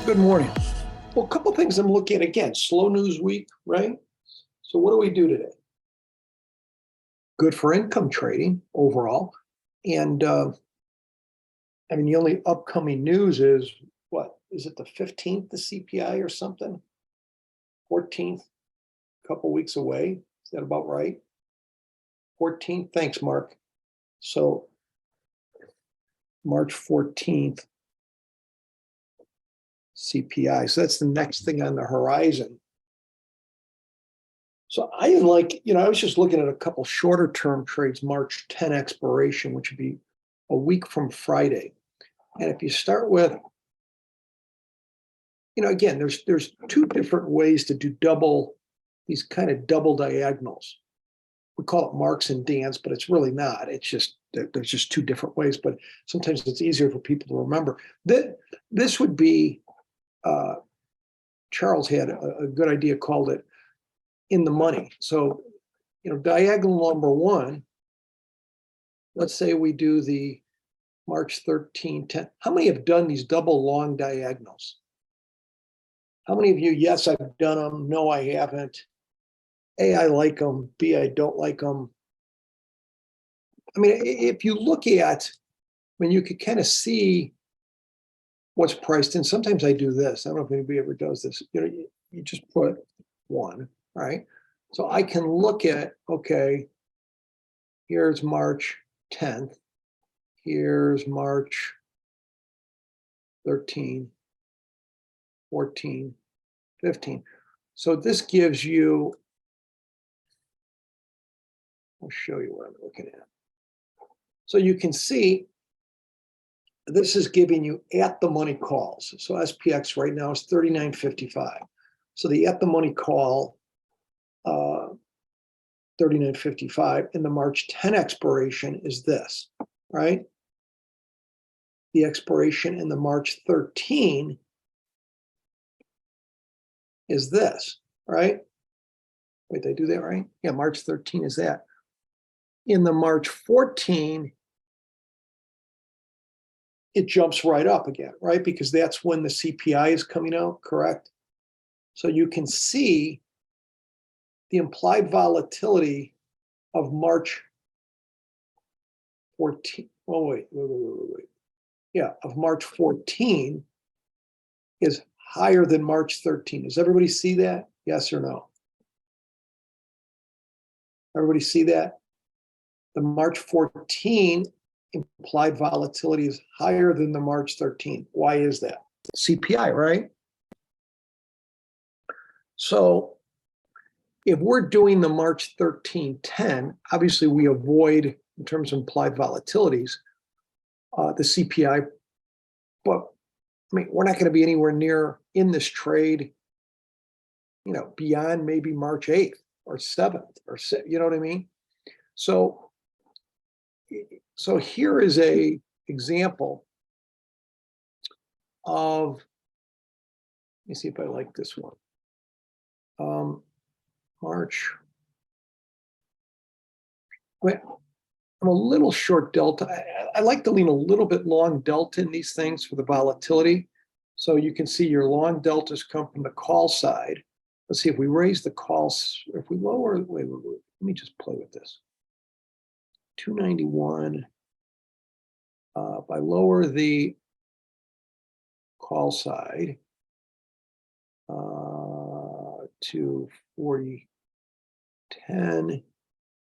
Good morning. Well, a couple things I'm looking at again. Slow news week, right? So what do we do today? Good for income trading overall. And I mean, the only upcoming news is what? Is it the 15th, the CPI or something? 14th, a couple weeks away. Is that about right? 14th. Thanks, Mark. So March 14th, CPI. So that's the next thing on the horizon. So I I was just looking at a couple shorter term trades, March 10 expiration, which would be a week from Friday. And if you start with, again, there's two different ways to do these kind of double diagonals. We call it Marks and Dans, but it's really not. It's just, there's just two different ways, but sometimes it's easier for people to remember. This would be, Charles had a good idea, called it in the money. So, diagonal number one, let's say we do the March 13, 10. How many have done these double long diagonals? How many of you, yes, I've done them. No, I haven't. A, I like them. B, I don't like them. I mean, if you look at, you could kind of see what's priced in. Sometimes I do this. I don't know if anybody ever does this. You just put one, right? So I can look at, okay, here's March 10th. Here's March 13, 14, 15. So this gives you, I'll show you what I'm looking at. So you can see this is giving you at the money calls. So SPX right now is 39.55. So the at the money call, 39.55, and the March 10 expiration is this, right? The expiration in the March 13 is this, right? Wait, did I do that right? Yeah, March 13 is that. In the March 14, it jumps right up again, right? Because that's when the CPI is coming out, correct? So you can see the implied volatility of March 14. Oh, wait. Yeah, of March 14 is higher than March 13. Does everybody see that? Yes or no? Everybody see that? The March 14 implied volatility is higher than the March 13. Why is that? CPI, right? So if we're doing the March 13-10, obviously we avoid, in terms of implied volatilities, the CPI, but we're not going to be anywhere near in this trade, beyond maybe March 8th or 7th or, you know what I mean? So here is a example of, let me see if I like this one. March. Well, I'm a little short delta. I like to lean a little bit long delta in these things for the volatility. So you can see your long deltas come from the call side. Let's see if we raise the calls, if we lower, wait, let me just play with this. 291. If I lower the call side to 40.10,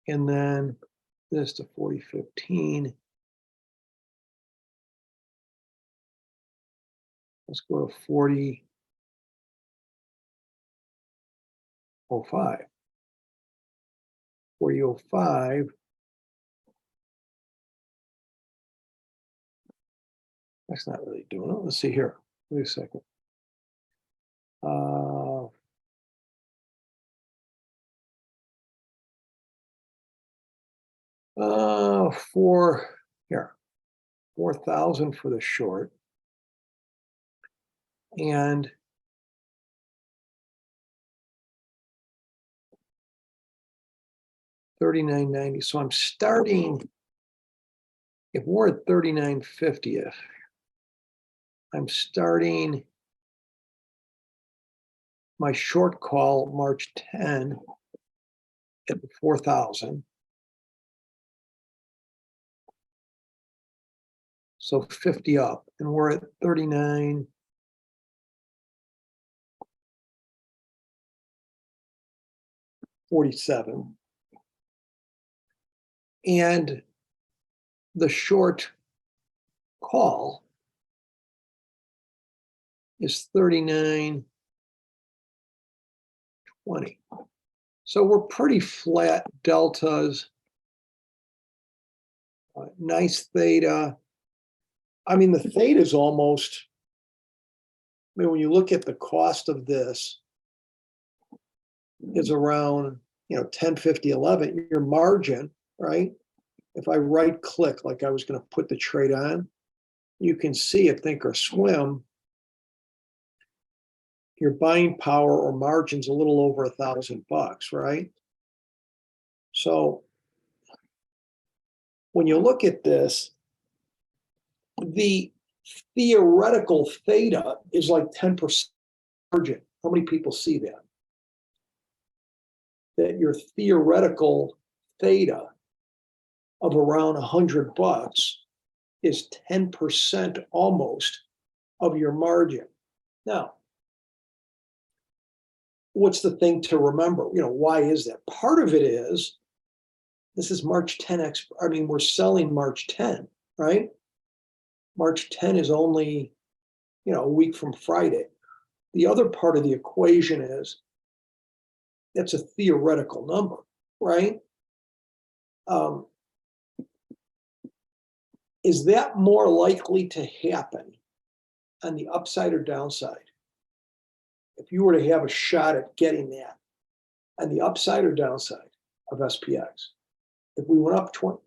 and then this to 40.15. Let's go to 40.05. 40.05. That's not really doing it. Let's see here. Wait a second. Here, 4,000 for the short, and $39.90. So I'm starting, if we're at 39.50, I'm starting my short call March 10 at 4,000. So 50 up, and we're at 39.47. And the short call is 39.20. So we're pretty flat deltas, nice theta. I mean, the theta is almost, I mean, when you look at the cost of this, is around, 10, 50, 11, your margin, right? If I right click, like I was going to put the trade on, you can see at Think or Swim, your buying power or margin's a little over $1,000, right? So when you look at this, the theoretical theta is like 10% margin. How many people see that? That your theoretical theta of around $100 is 10% almost of your margin. Now, what's the thing to remember? Why is that? Part of it is, this is March 10, we're selling March 10, right? March 10 is only, a week from Friday. The other part of the equation is, that's a theoretical number, right? Is that more likely to happen on the upside or downside? If you were to have a shot at getting that on the upside or downside of SPX, if we went up 20,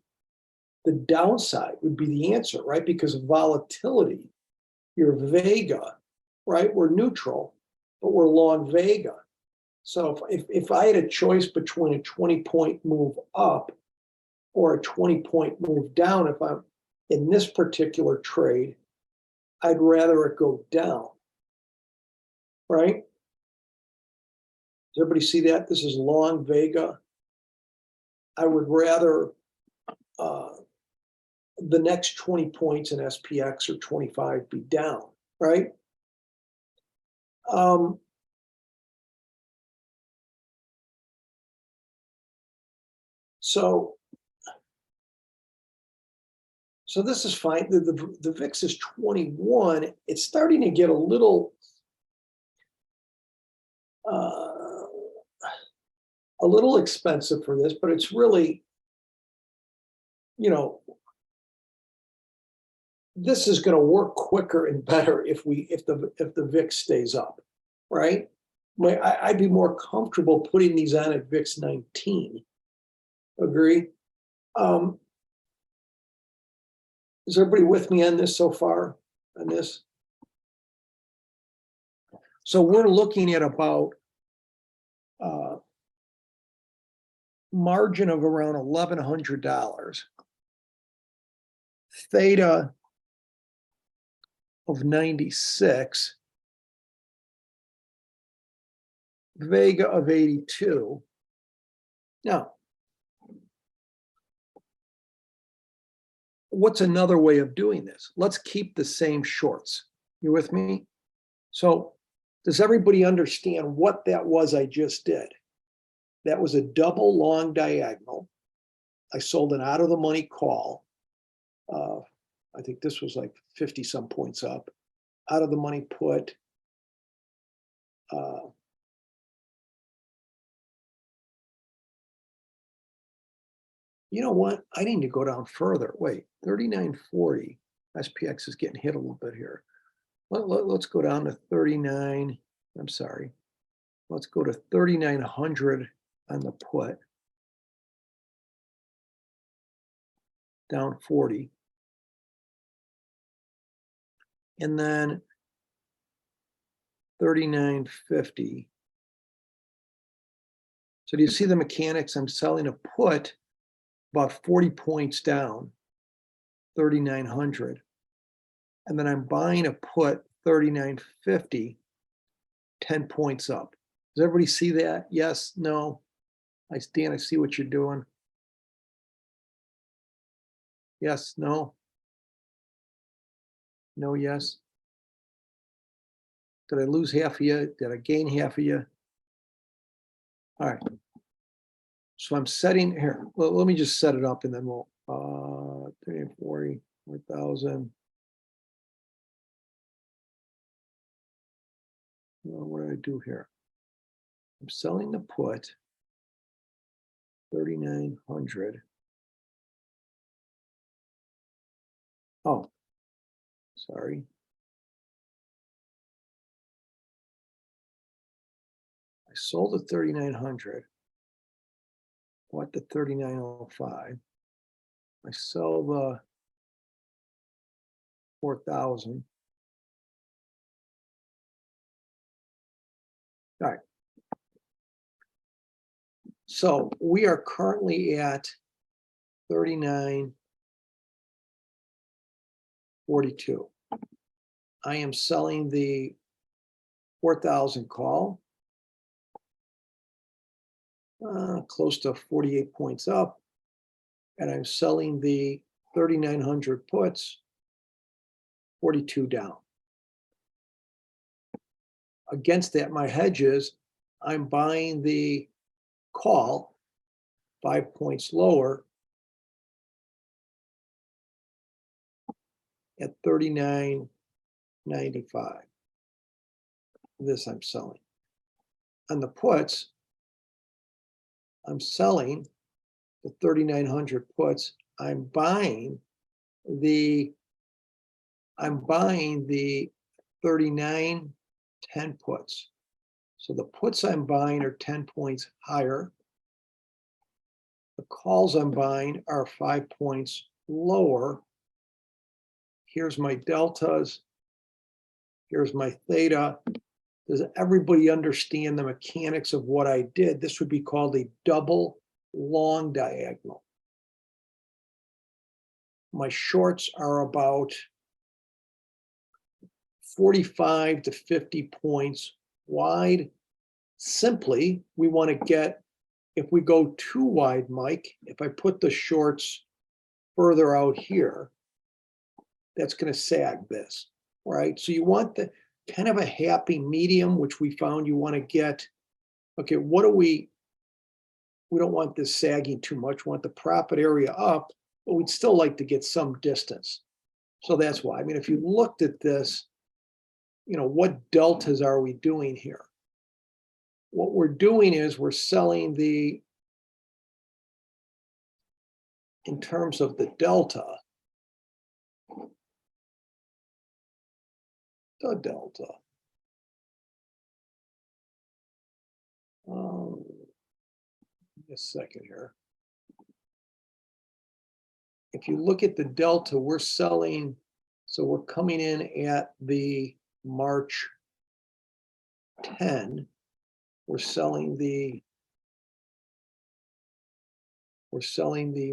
the downside would be the answer, right? Because of volatility, your Vega, right? We're neutral, but we're long Vega. So if I had a choice between a 20-point move up or a 20-point move down, if I'm in this particular trade, I'd rather it go down, right? Does everybody see that? This is long Vega. I would rather the next 20 points in SPX or 25 be down, right? So this is fine. The VIX is 21. It's starting to get a little expensive for this, but it's really, this is going to work quicker and better if the VIX stays up, right? I'd be more comfortable putting these on at VIX 19. Agree? Is everybody with me on this so far? On this? So we're looking at about margin of around $1,100, theta of 96, Vega of 82. Now, what's another way of doing this? Let's keep the same shorts. You with me? So does everybody understand what that was I just did? That was a double long diagonal. I sold an out of the money call. I think this was like 50 some points up. Out of the money put. You know what? I need to go down further. Wait, 39.40. SPX is getting hit a little bit here. Let's go down to 39. I'm sorry. Let's go to 3,900 on the put. Down 40. And then 39.50. So do you see the mechanics? I'm selling a put about 40 points down, 3,900. And then I'm buying a put 39.50, 10 points up. Does everybody see that? Yes, no? Dan, I see what you're doing. Yes, no? No, yes? Did I lose half of you? Did I gain half of you? All right. So I'm setting here. Well, let me just set it up and then we'll 40, 4,000. What do I do here? I'm selling the put 3,900. Oh, sorry. I sold the 3,900. Bought the 3,905. I sell the 4,000. All right. So we are currently at 39.42. I am selling the 4,000 call, close to 48 points up, and I'm selling the 3,900 puts, 42 down. Against that, my hedge is I'm buying the call 5 points lower at 39.95. This I'm selling. On the puts, I'm selling the 3,900 puts. I'm buying the 39.10 puts. So the puts I'm buying are 10 points higher. The calls I'm buying are 5 points lower. Here's my deltas. Here's my theta. Does everybody understand the mechanics of what I did? This would be called a double long diagonal. My shorts are about 45 to 50 points wide. Simply, we want to get, if we go too wide, Mike, if I put the shorts further out here, that's going to sag this, right? So you want the kind of a happy medium, which we found you want to get, okay, what do we don't want this sagging too much. We want the profit area up, but we'd still like to get some distance. So that's why. I mean, if you looked at this, what deltas are we doing here? What we're doing is we're selling in terms of the delta, a second here. If you look at the delta, we're selling, so we're coming in at the March 10. We're selling the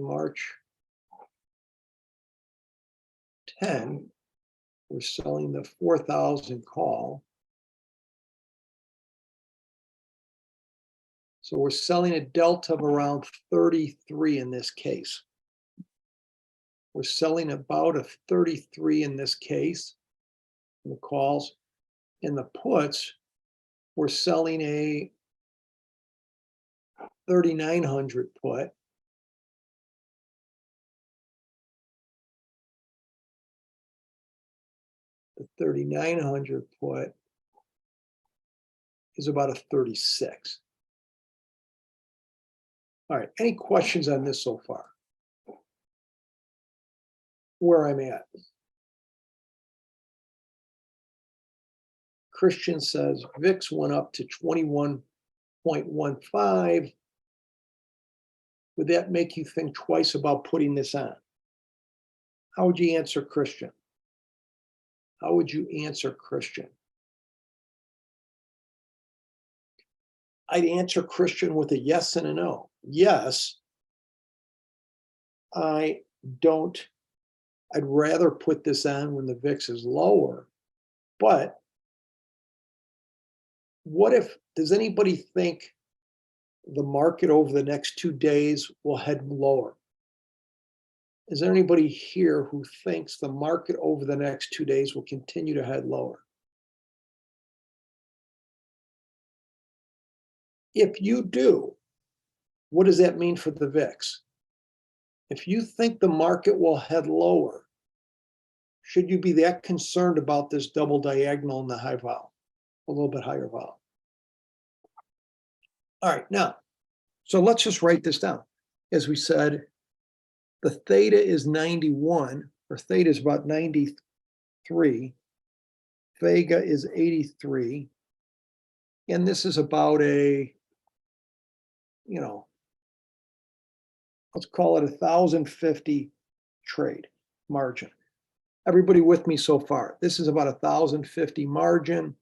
March 10. We're selling the 4,000 call. So we're selling a delta of around 33 in this case. We're selling about a 33 in this case, in the calls. In the puts, we're selling a 3,900 put. The 3,900 put is about a 36. All right, any questions on this so far? Where I'm at. Christian says VIX went up to 21.15. Would that make you think twice about putting this on? How would you answer Christian? How would you answer Christian? I'd answer Christian with a yes and a no. Yes, I'd rather put this on when the VIX is lower, but does anybody think the market over the next 2 days will head lower? Is there anybody here who thinks the market over the next 2 days will continue to head lower? If you do, what does that mean for the VIX? If you think the market will head lower, should you be that concerned about this double diagonal in the high vol, a little bit higher vol? All right, now, so let's just write this down. As we said, the theta is 91, or theta is about 93. Vega is 83. And this is about a, let's call it 1,050 trade margin. Everybody with me so far? This is about 1,050 margin.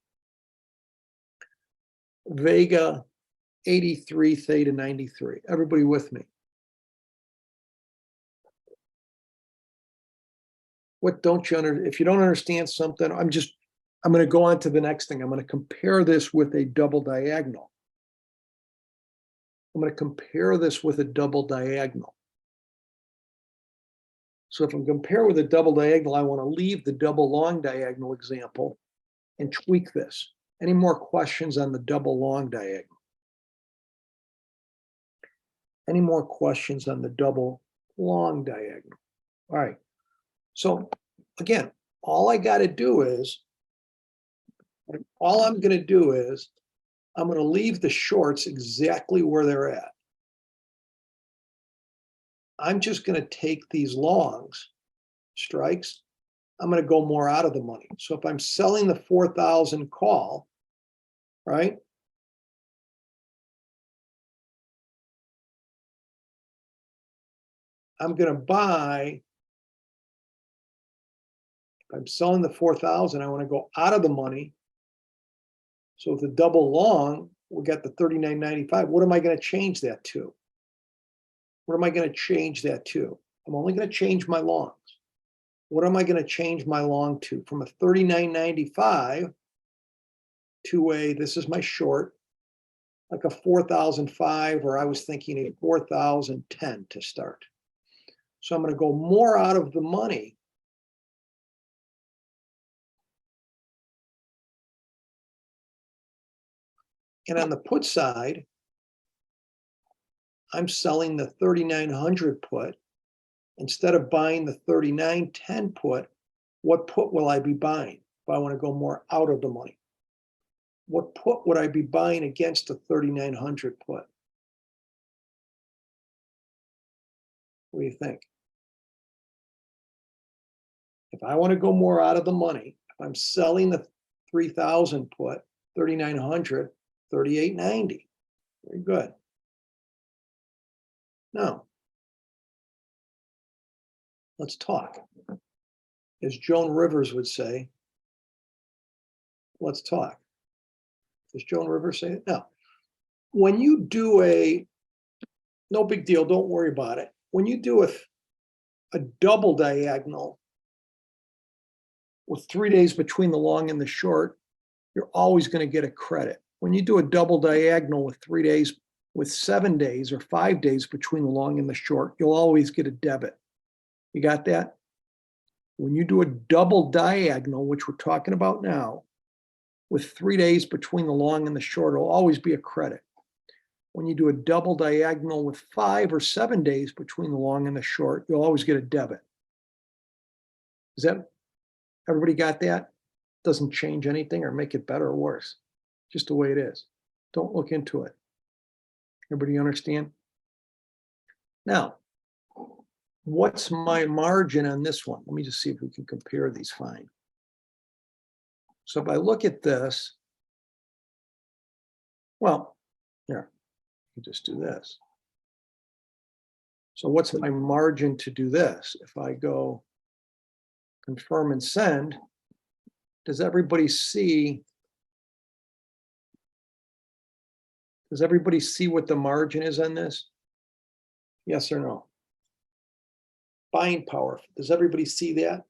Vega 83, theta 93. Everybody with me? What don't you understand? If you don't understand something, I'm going to go on to the next thing. I'm going to compare this with a double diagonal. I'm going to compare this with a double diagonal. So if I'm comparing with a double diagonal, I want to leave the double long diagonal example and tweak this. Any more questions on the double long diagonal? Any more questions on the double long diagonal? All right. So again, all I'm going to do is, I'm going to leave the shorts exactly where they're at. I'm just going to take these longs, strikes, I'm going to go more out of the money. So if I'm selling the 4,000 call, right? I'm going to buy, if I'm selling the 4,000, I want to go out of the money. So with the double long, we got the 39.95. What am I going to change that to? What am I going to change that to? I'm only going to change my longs. What am I going to change my long to? From a 39.95 to a, this is my short, like a 4,005, or I was thinking a 4,010 to start. So I'm going to go more out of the money. And on the put side, I'm selling the 3,900 put. Instead of buying the 39.10 put, what put will I be buying if I want to go more out of the money? What put would I be buying against the 3,900 put? What do you think? If I want to go more out of the money, if I'm selling the 3,000 put, 3,900, 38.90. Very good. Now, let's talk. As Joan Rivers would say, let's talk. Does Joan Rivers say it? No. When you do no big deal, don't worry about it. When you do a double diagonal with 3 days between the long and the short, you're always going to get a credit. When you do a double diagonal with 3 days, with 7 days or 5 days between the long and the short, you'll always get a debit. You got that? When you do a double diagonal, which we're talking about now, with 3 days between the long and the short, it'll always be a credit. When you do a double diagonal with 5 or 7 days between the long and the short, you'll always get a debit. Is that, everybody got that? Doesn't change anything or make it better or worse. Just the way it is. Don't look into it. Everybody understand? Now, what's my margin on this one? Let me just see if we can compare these fine. So if I look at this, well, here, you just do this. So what's my margin to do this? If I go confirm and send, does everybody see? Does everybody see what the margin is on this? Yes or no? Buying power. Does everybody see that?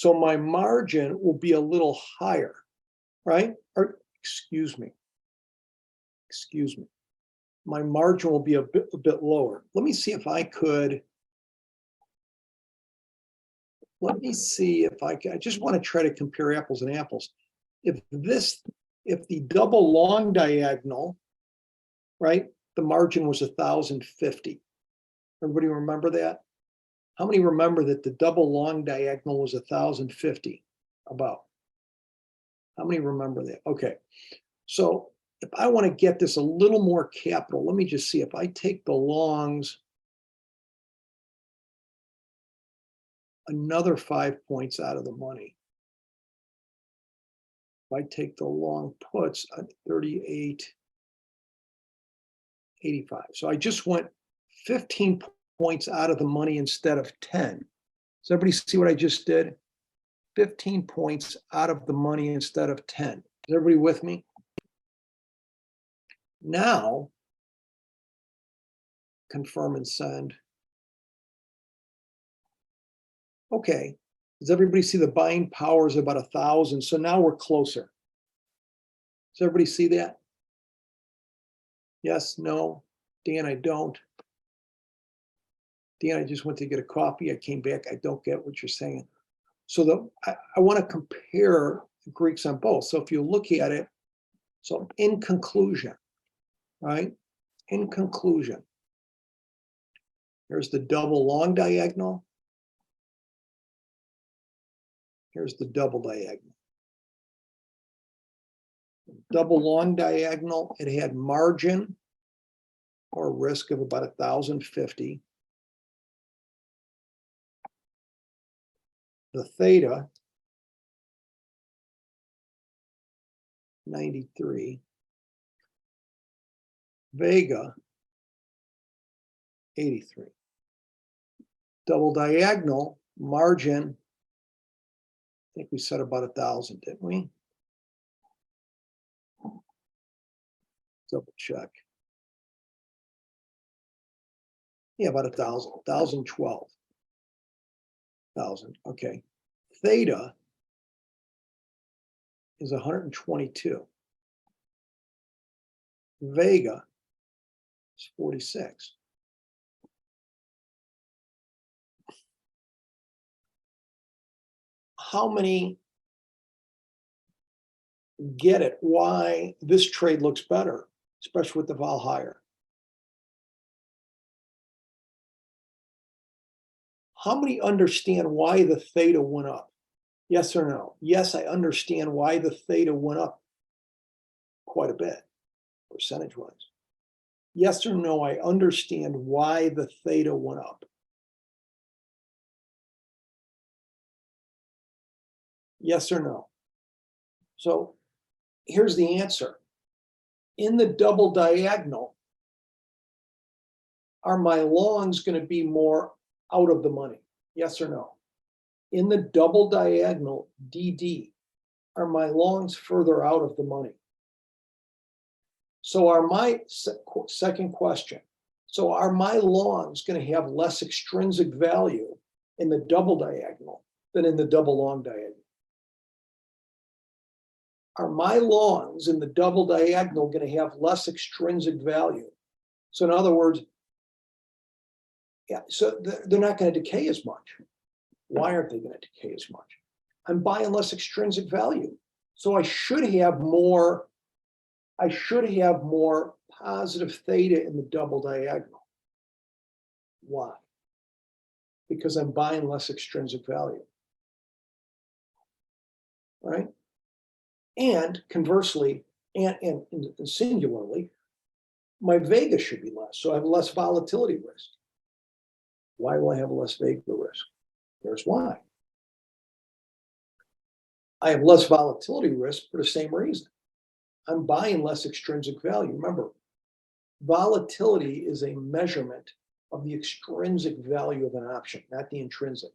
So my margin will be a little higher, right? Or excuse me. My margin will be a bit lower. Let me see if I could. Let me see if I can. I just want to try to compare apples and apples. If the double long diagonal, right, the margin was 1,050. Everybody remember that? How many remember that the double long diagonal was 1,050? About. How many remember that? Okay. So if I want to get this a little more capital, let me just see if I take the longs another 5 points out of the money. If I take the long puts at 38.85. So I just went 15 points out of the money instead of 10. Does everybody see what I just did? 15 points out of the money instead of 10. Is everybody with me? Now, confirm and send. Okay. Does everybody see the buying power is about 1,000? So now we're closer. Does everybody see that? Yes, no. Dan, I don't. Dan, I just went to get a coffee. I came back. I don't get what you're saying. So I want to compare the Greeks on both. So if you look at it, so in conclusion, right? In conclusion, here's the double long diagonal. Here's the double diagonal. Double long diagonal, it had margin or risk of about 1,050. The theta, 93. Vega, 83. Double diagonal, margin, I think we said about 1,000, didn't we? Double check. Yeah, about 1,000, 1,012. 1,000, okay. Theta is 122. Vega is 46. How many get it why this trade looks better, especially with the vol higher? How many understand why the theta went up? Yes or no? Yes, I understand why the theta went up quite a bit, percentage-wise. Yes or no, I understand why the theta went up. Yes or no? So here's the answer. In the double diagonal, are my longs going to be more out of the money? Yes or no? In the double diagonal DD, are my longs further out of the money? So are my second question. So are my longs going to have less extrinsic value in the double diagonal than in the double long diagonal? Are my longs in the double diagonal going to have less extrinsic value? So in other words, yeah, so they're not going to decay as much. Why aren't they going to decay as much? I'm buying less extrinsic value. So I should have more positive theta in the double diagonal. Why? Because I'm buying less extrinsic value. Right? And conversely, and singularly, my Vega should be less. So I have less volatility risk. Why will I have less Vega risk? Here's why. I have less volatility risk for the same reason. I'm buying less extrinsic value. Remember, volatility is a measurement of the extrinsic value of an option, not the intrinsic.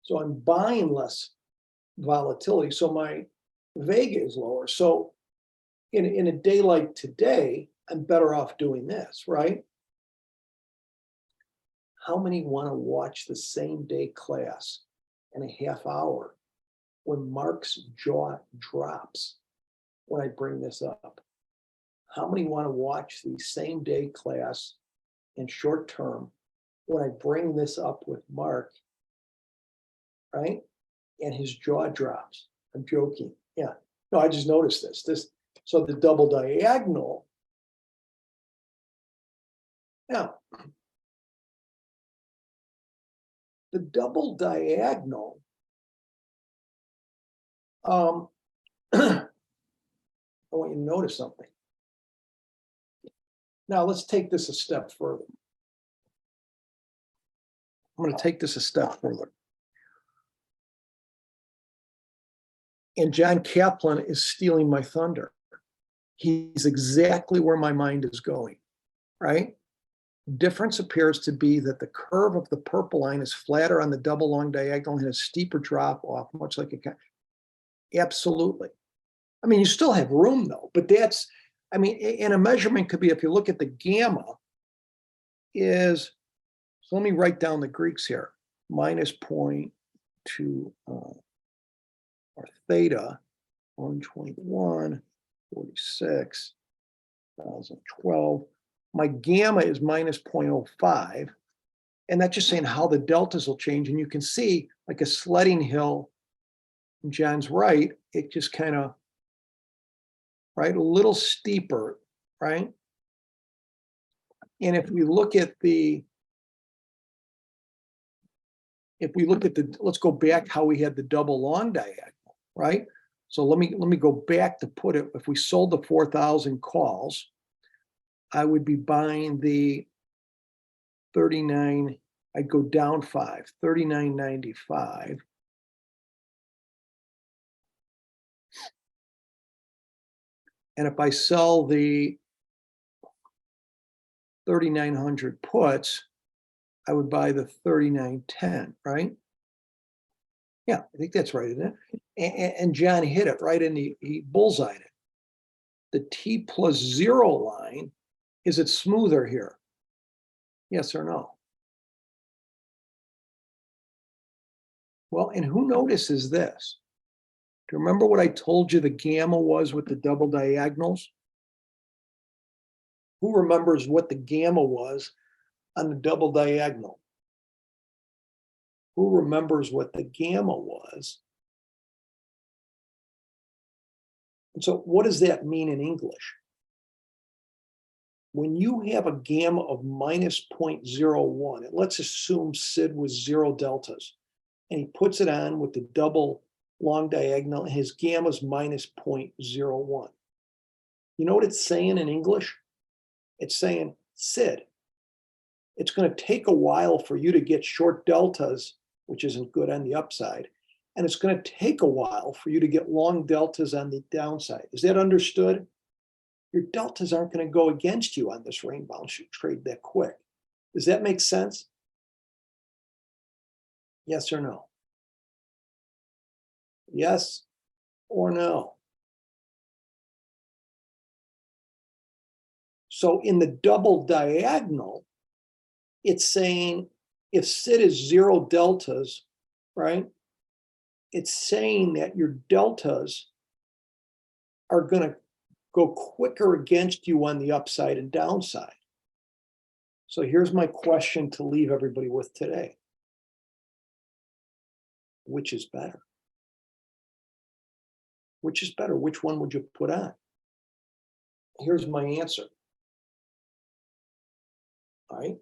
So I'm buying less volatility. So my Vega is lower. So in a day like today, I'm better off doing this, right? How many want to watch the same day class in a half hour when Mark's jaw drops when I bring this up? How many want to watch the same day class in short term when I bring this up with Mark, right? And his jaw drops. I'm joking. Yeah. No, I just noticed this. So the double diagonal. Now, the double diagonal, I want you to notice something. Now let's take this a step further. I'm going to take this a step further. And John Kaplan is stealing my thunder. He's exactly where my mind is going, right? Difference appears to be that the curve of the purple line is flatter on the double long diagonal and has a steeper drop off, much like a. Absolutely. I mean, you still have room though, but that's, I mean, and a measurement could be, if you look at the gamma, is, so let me write down the Greeks here, minus 0.2 or theta, 121, 46, 2012. My gamma is minus 0.05. And that's just saying how the deltas will change. And you can see like a sledding hill, John's right, it just kind of, right, a little steeper, right? And if we look at the, let's go back how we had the double long diagonal, right? So let me go back to put it, if we sold the 4,000 calls, I would be buying the 39, I'd go down 5, 39.95. And if I sell the 3,900 puts, I would buy the 39.10, right? Yeah, I think that's right, isn't it? And John hit it right, and he bullseyed it. The T plus 0 line, is it smoother here? Yes or no? Well, and who notices this? Do you remember what I told you the gamma was with the double diagonals? Who remembers what the gamma was on the double diagonal? Who remembers what the gamma was? And so what does that mean in English? When you have a gamma of minus 0.01, and let's assume SID was 0 deltas, and he puts it on with the double long diagonal, and his gamma is minus 0.01. You know what it's saying in English? It's saying, SID, it's going to take a while for you to get short deltas, which isn't good on the upside, and it's going to take a while for you to get long deltas on the downside. Is that understood? Your deltas aren't going to go against you on this rainbow trade that quick. Does that make sense? Yes or no? Yes or no? So in the double diagonal, it's saying if SID is 0 deltas, right? It's saying that your deltas are going to go quicker against you on the upside and downside. So here's my question to leave everybody with today. Which is better? Which is better? Which one would you put on? Here's my answer. All right.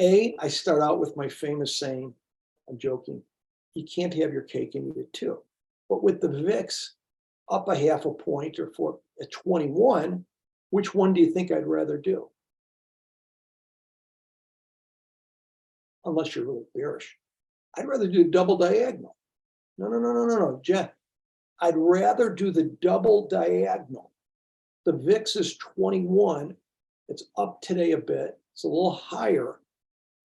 A, I start out with my famous saying, I'm joking, you can't have your cake and eat it too. But with the VIX up a half a point or for at 21, which one do you think I'd rather do? Unless you're really bearish. I'd rather do double diagonal. No, Jeff. I'd rather do the double diagonal. The VIX is 21. It's up today a bit. It's a little higher.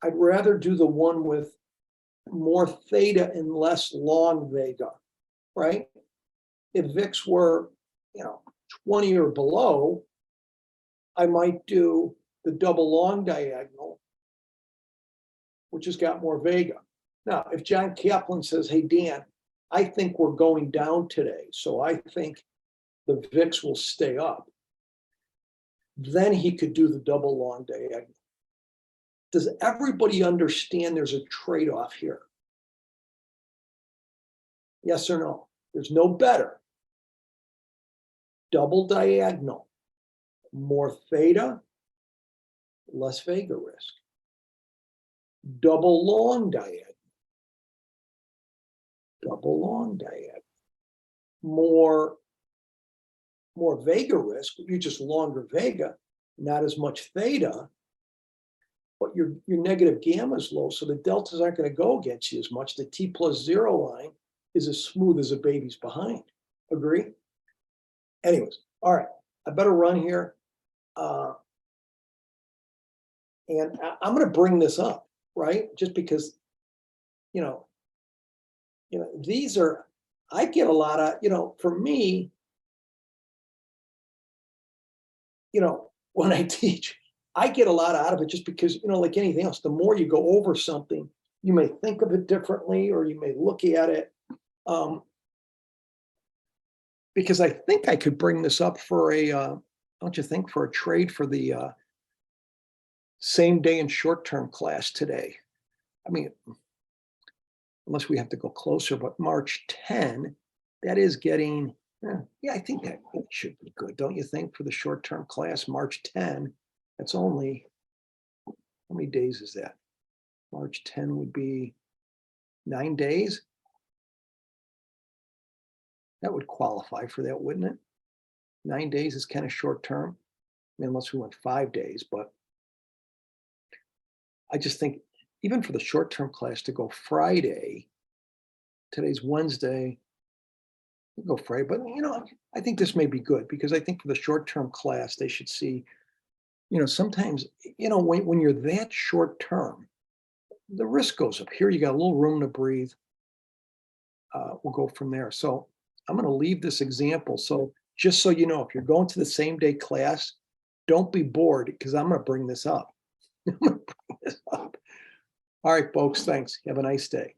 I'd rather do the one with more theta and less long vega, right? If VIX were, 20 or below, I might do the double long diagonal, which has got more vega. Now, if John Kaplan says, hey, Dan, I think we're going down today, so I think the VIX will stay up, then he could do the double long diagonal. Does everybody understand there's a trade-off here? Yes or no? There's no better. Double diagonal, more theta, less vega risk. Double long diagonal, more vega risk, you just longer vega, not as much theta, but your negative gamma is low, so the deltas aren't going to go against you as much. The T plus 0 line is as smooth as a baby's behind. Agree? Anyways, all right, I better run here. And I'm going to bring this up, right? Just because, these are, I get a lot of, for me, when I teach, I get a lot out of it just because, like anything else, the more you go over something, you may think of it differently or you may look at it. Because I think I could bring this up for a, don't you think, for a trade for the same day and short-term class today. I mean, unless we have to go closer, but March 10, that is getting, yeah, I think that should be good, don't you think, for the short-term class, March 10, that's only, how many days is that? March 10 would be 9 days. That would qualify for that, wouldn't it? 9 days is kind of short-term, unless we went 5 days, but I just think even for the short-term class to go Friday, today's Wednesday, we'll go Friday, but I think this may be good because I think for the short-term class, they should see, sometimes, when you're that short-term, the risk goes up. Here you got a little room to breathe. We'll go from there. So I'm going to leave this example. So just so you know, if you're going to the same day class, don't be bored because I'm going to bring this up. I'm going to bring this up. All right, folks, thanks. Have a nice day.